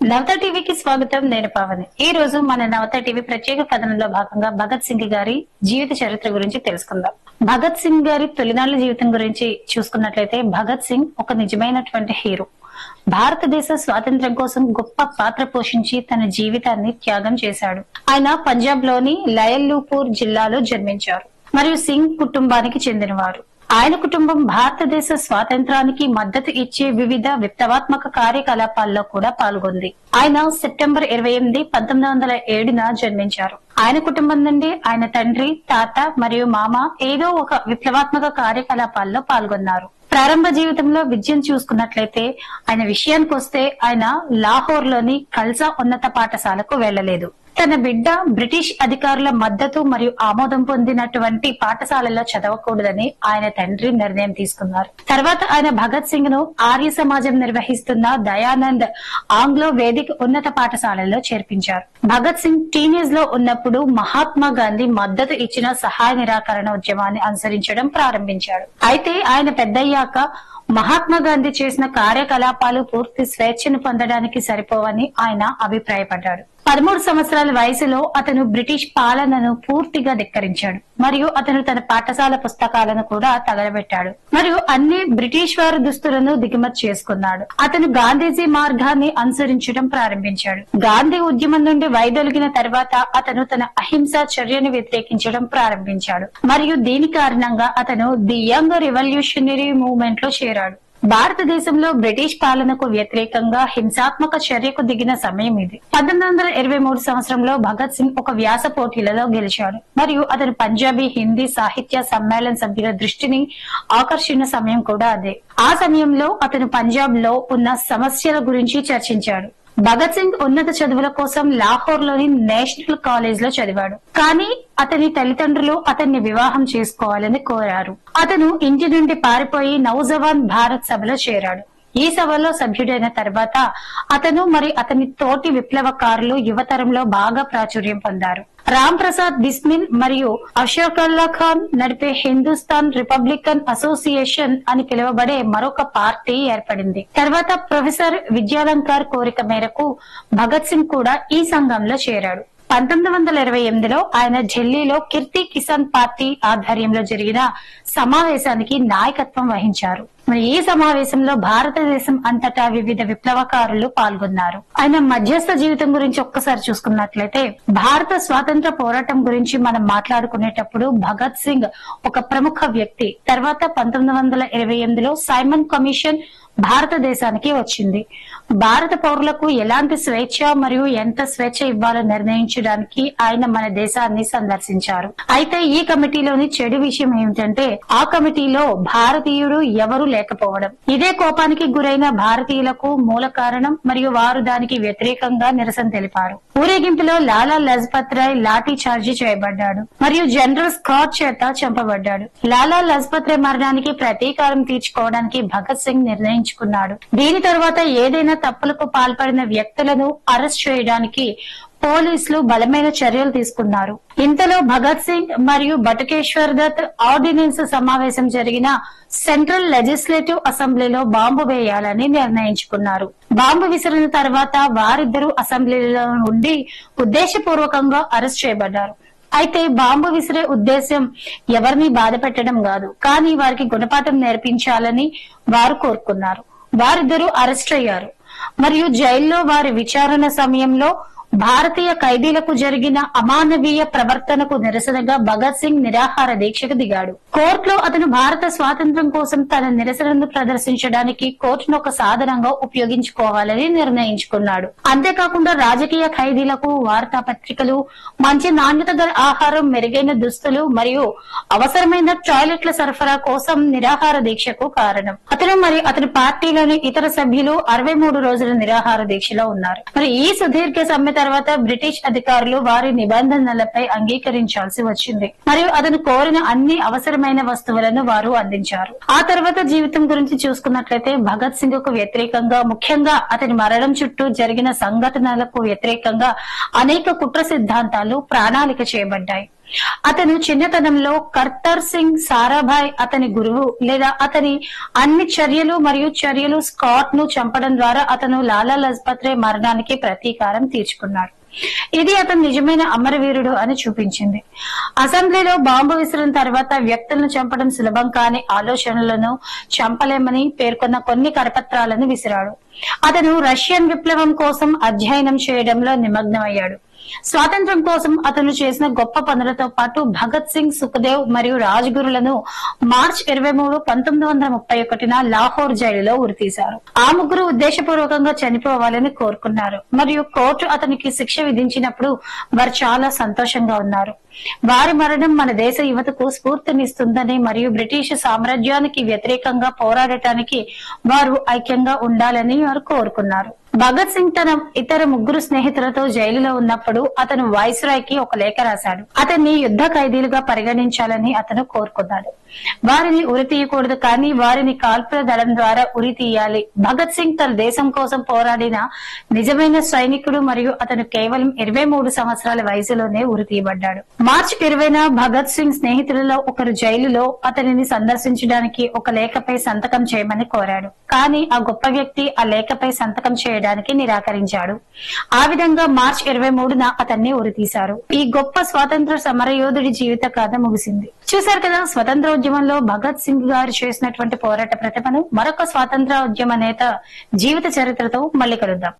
నవత టీవీకి స్వాగతం. నేను పావని. ఈ రోజు మన నవత టీవీ ప్రత్యేక కథనంలో భాగంగా భగత్ సింగ్ గారి జీవిత చరిత్ర గురించి తెలుసుకుందాం. భగత్ సింగ్ గారి తొలినాళ్ల జీవితం గురించి చూసుకున్నట్లయితే భగత్ సింగ్ ఒక నిజమైనటువంటి హీరో. భారతదేశ స్వాతంత్ర్యం కోసం గొప్ప పాత్ర పోషించి తన జీవితాన్ని త్యాగం చేశాడు. ఆయన పంజాబ్ లోని లయల్లూపూర్ జిల్లాలో జన్మించారు మరియు సింగ్ కుటుంబానికి చెందినవారు. ఆయన కుటుంబం భారతదేశ స్వాతంత్రానికి మద్దతు ఇచ్చే వివిధ విప్లవాత్మక కార్యకలాపాల్లో కూడా పాల్గొంది. ఆయన సెప్టెంబర్ 28, 1907 జన్మించారు. ఆయన కుటుంబం నుండి ఆయన తండ్రి, తాత మరియు మామ ఏదో ఒక విప్లవాత్మక కార్యకలాపాల్లో పాల్గొన్నారు. ప్రారంభ జీవితంలో విద్యను చూసుకున్నట్లయితే ఆయన విషయానికి వస్తే ఆయన లాహోర్ లోని ఖల్సా ఉన్నత పాఠశాలకు వెళ్లలేదు. తన బిడ్డ బ్రిటిష్ అధికారుల మద్దతు మరియు ఆమోదం పొందినటువంటి పాఠశాలలో చదవకూడదని ఆయన తండ్రి నిర్ణయం తీసుకున్నారు. తర్వాత ఆయన భగత్ సింగ్ ను ఆర్య సమాజం నిర్వహిస్తున్న దయానంద్ ఆంగ్లో వేదిక ఉన్నత పాఠశాలలో చేర్పించారు. భగత్ సింగ్ టీనేజ్ లో ఉన్నప్పుడు మహాత్మా గాంధీ మద్దతు ఇచ్చిన సహాయ నిరాకరణ ఉద్యమాన్ని అనుసరించడం ప్రారంభించాడు. అయితే ఆయన పెద్దయ్యాక మహాత్మా గాంధీ చేసిన కార్యకలాపాలు పూర్తి స్వేచ్ఛను పొందడానికి సరిపోవని ఆయన అభిప్రాయపడ్డాడు. 13 సంవత్సరాల వయసులో అతను బ్రిటిష్ పాలనను పూర్తిగా ధిక్కరించాడు మరియు అతను తన పాఠశాల పుస్తకాలను కూడా తగలబెట్టాడు మరియు అన్ని బ్రిటిష్ వారి దుస్తులను దిగుమతి చేసుకున్నాడు. అతను గాంధీజీ మార్గాన్ని అనుసరించడం ప్రారంభించాడు. గాంధీ ఉద్యమం నుండి వైదొలిగిన తర్వాత అతను తన అహింసా చర్యను వ్యతిరేకించడం ప్రారంభించాడు మరియు దీని కారణంగా అతను ది యంగ్ రివల్యూషనరీ మూవ్మెంట్ లో చేరాడు. భారతదేశంలో బ్రిటిష్ పాలనకు వ్యతిరేకంగా హింసాత్మక చర్యకు దిగిన సమయం ఇది. 1923 సంవత్సరంలో భగత్ సింగ్ ఒక వ్యాస పోటీలలో గెలిచాడు మరియు అతను పంజాబీ హిందీ సాహిత్య సమ్మేళన సభ్యుల దృష్టిని ఆకర్షించిన సమయం కూడా అదే. ఆ సమయంలో అతను పంజాబ్ లో ఉన్న సమస్యల గురించి చర్చించాడు. భగత్ సింగ్ ఉన్నత చదువుల కోసం లాహోర్ లోని నేషనల్ కాలేజ్ లో చదివాడు. కానీ అతని తల్లిదండ్రులు అతన్ని వివాహం చేసుకోవాలని కోరారు. అతను ఇంటి నుండి పారిపోయి నౌజవాన్ భారత్ సభలో చేరాడు. ఈ సభలో సభ్యుడైన తర్వాత అతను మరి అతని తోటి విప్లవకారులు యువతరంలో బాగా ప్రాచుర్యం పొందారు. రామ్ ప్రసాద్ బిస్మిల్ మరియు అషఫాకుల్లా ఖాన్ నడిపే హిందుస్థాన్ రిపబ్లికన్ అసోసియేషన్ అని పిలువబడే మరొక పార్టీ ఏర్పడింది. తర్వాత ప్రొఫెసర్ విద్యాలంకర్ కోరిక మేరకు భగత్ సింగ్ కూడా ఈ సంఘంలో చేరాడు. 1928లో ఆయన ఢిల్లీలో కీర్తి కిసాన్ పార్టీ ఆధ్వర్యంలో జరిగిన సమావేశానికి నాయకత్వం వహించారు. మరి ఈ సమావేశంలో భారతదేశం అంతటా వివిధ విప్లవకారులు పాల్గొన్నారు. ఆయన మధ్యస్థ జీవితం గురించి ఒక్కసారి చూసుకున్నట్లయితే భారత స్వాతంత్ర పోరాటం గురించి మనం మాట్లాడుకునేటప్పుడు భగత్ సింగ్ ఒక ప్రముఖ వ్యక్తి. తర్వాత 1928లో సైమన్ కమిషన్ భారతదేశానికి వచ్చింది. భారత పౌరులకు ఎలాంటి స్వేచ్ఛ మరియు ఎంత స్వేచ్ఛ ఇవ్వాలో నిర్ణయించడానికి ఆయన మన దేశాన్ని సందర్శించారు. అయితే ఈ కమిటీలోని చెడు విషయం ఏమిటంటే ఆ కమిటీలో భారతీయుడు ఎవరు లేకపోవడం. ఇదే కోపానికి గురైన భారతీయులకు మూల కారణం మరియు వారు దానికి వ్యతిరేకంగా నిరసన తెలిపారు. ఊరేగింపులో లాలా లజపత్ రాయ్ లాఠీ చార్జీ చేయబడ్డాడు మరియు జనరల్ స్కాట్ చేత చంపబడ్డాడు. లాలా లజపత్ రాయ్ మరణానికి ప్రతీకారం తీర్చుకోవడానికి భగత్ సింగ్ నిర్ణయించుకున్నాడు. దీని తర్వాత ఏదైనా తప్పులకు పాల్పడిన వ్యక్తులను అరెస్ట్ చేయడానికి పోలీసులు బలమైన చర్యలు తీసుకున్నారు. ఇంతలో భగత్ సింగ్ మరియు బటుకేశ్వర్ దత్ ఆర్డినెన్స్ సమావేశం జరిగిన సెంట్రల్ లెజిస్లేటివ్ అసెంబ్లీలో బాంబు వేయాలని నిర్ణయించుకున్నారు. బాంబు విసిరిన తర్వాత వారిద్దరూ అసెంబ్లీలో ఉండి ఉద్దేశపూర్వకంగా అరెస్ట్ చేయబడ్డారు. అయితే బాంబు విసిరే ఉద్దేశం ఎవరిని బాధ పెట్టడం కాదు, కానీ వారికి గుణపాఠం నేర్పించాలని వారు కోరుకున్నారు. వారిద్దరూ అరెస్ట్ అయ్యారు మరియు జైల్లో వారి విచారణ సమయంలో భారతీయ ఖైదీలకు జరిగిన అమానవీయ ప్రవర్తనకు నిరసనగా భగత్ సింగ్ నిరాహార దీక్షకు దిగాడు. కోర్టులో అతను భారత స్వాతంత్ర్యం కోసం తన నిరసనను ప్రదర్శించడానికి కోర్టును ఒక సాధనంగా ఉపయోగించుకోవాలని నిర్ణయించుకున్నాడు. అంతేకాకుండా రాజకీయ ఖైదీలకు వార్తాపత్రికలు, మంచి నాణ్యత గల ఆహారం, మెరుగైన దుస్తులు మరియు అవసరమైన టాయిలెట్ల సరఫరా కోసం నిరాహార దీక్షకు కారణం. అతను మరియు అతని పార్టీలోని ఇతర సభ్యులు 63 రోజుల నిరాహార దీక్షలో ఉన్నారు. మరి ఈ సుదీర్ఘ సమ్మె తర్వాత బ్రిటిష్ అధికారులు వారి నిబంధనలపై అంగీకరించాల్సి వచ్చింది మరియు అతను కోరిన అన్ని అవసరమైన వస్తువులను వారు అందించారు. ఆ తర్వాత జీవితం గురించి చూసుకున్నట్లయితే భగత్ సింగ్ కు వ్యతిరేకంగా, ముఖ్యంగా అతని మరణం చుట్టూ జరిగిన సంఘటనలకు వ్యతిరేకంగా అనేక కుట్ర సిద్ధాంతాలు ప్రణాళిక చేయబడ్డాయి. అతను చిన్నతనంలో కర్తర్ సింగ్ సారాభాయ్ అతని గురువు లేదా అతని అన్ని చర్యలు స్కాట్ ను చంపడం ద్వారా అతను లాలా లజపత్ రాయ్ మరణానికి ప్రతీకారం తీర్చుకున్నాడు. ఇది అతను నిజమైన అమరవీరుడు అని చూపించింది. అసెంబ్లీలో బాంబు విసిరిన తర్వాత వ్యక్తులను చంపడం సులభం కాని ఆలోచనలను చంపలేమని పేర్కొన్న కొన్ని కరపత్రాలను విసిరాడు. అతను రష్యన్ విప్లవం కోసం అధ్యయనం చేయడంలో నిమగ్నమయ్యాడు. స్వాతంత్ర్యం కోసం అతను చేసిన గొప్ప పనులతో పాటు భగత్ సింగ్, సుఖదేవ్ మరియు రాజ్గురులను మార్చ్ 23, 1931 లాహోర్ జైలులో ఉరితీశారు. ఆ ముగ్గురు ఉద్దేశపూర్వకంగా చనిపోవాలని కోరుకున్నారు మరియు కోర్టు అతనికి శిక్ష విధించినప్పుడు వారు చాలా సంతోషంగా ఉన్నారు. వారి మరణం మన దేశ యువతకు స్ఫూర్తినిస్తుందని మరియు బ్రిటిష్ సామ్రాజ్యానికి వ్యతిరేకంగా పోరాడటానికి వారు ఐక్యంగా ఉండాలని వారు కోరుకున్నారు. భగత్ సింగ్ తన ఇతర ముగ్గురు స్నేహితులతో జైలులో ఉన్నప్పుడు అతను వైస్రాయ్ కి ఒక లేఖ రాశాడు. అతన్ని యుద్ధ ఖైదీలుగా పరిగణించాలని అతను కోరుకున్నాడు. వారిని ఉరి తీయకూడదు, కానీ వారిని కాల్పుల దళం ద్వారా ఉరి తీయాలి. భగత్ సింగ్ తన దేశం కోసం పోరాడిన నిజమైన సైనికుడు మరియు అతను కేవలం 23 సంవత్సరాల వయసులోనే ఉరి తీయబడ్డాడు. మార్చి 20న భగత్ సింగ్ స్నేహితులలో ఒకరు జైలులో అతనిని సందర్శించడానికి ఒక లేఖపై సంతకం చేయమని కోరాడు. కానీ ఆ గొప్ప వ్యక్తి ఆ లేఖపై సంతకం చేయడానికి నిరాకరించాడు. ఆ విధంగా మార్చి 23న అతన్ని ఉరితీశారు. ఈ గొప్ప స్వాతంత్ర సమరయోధుడి జీవిత కథ ముగిసింది. చూశారు కదా, స్వతంత్ర ఉద్యమంలో భగత్ సింగ్ గారు చేసినటువంటి పోరాట ప్రతిభను. మరొక స్వాతంత్ర ఉద్యమ నేత జీవిత చరిత్రతో మళ్ళీ కలుద్దాం.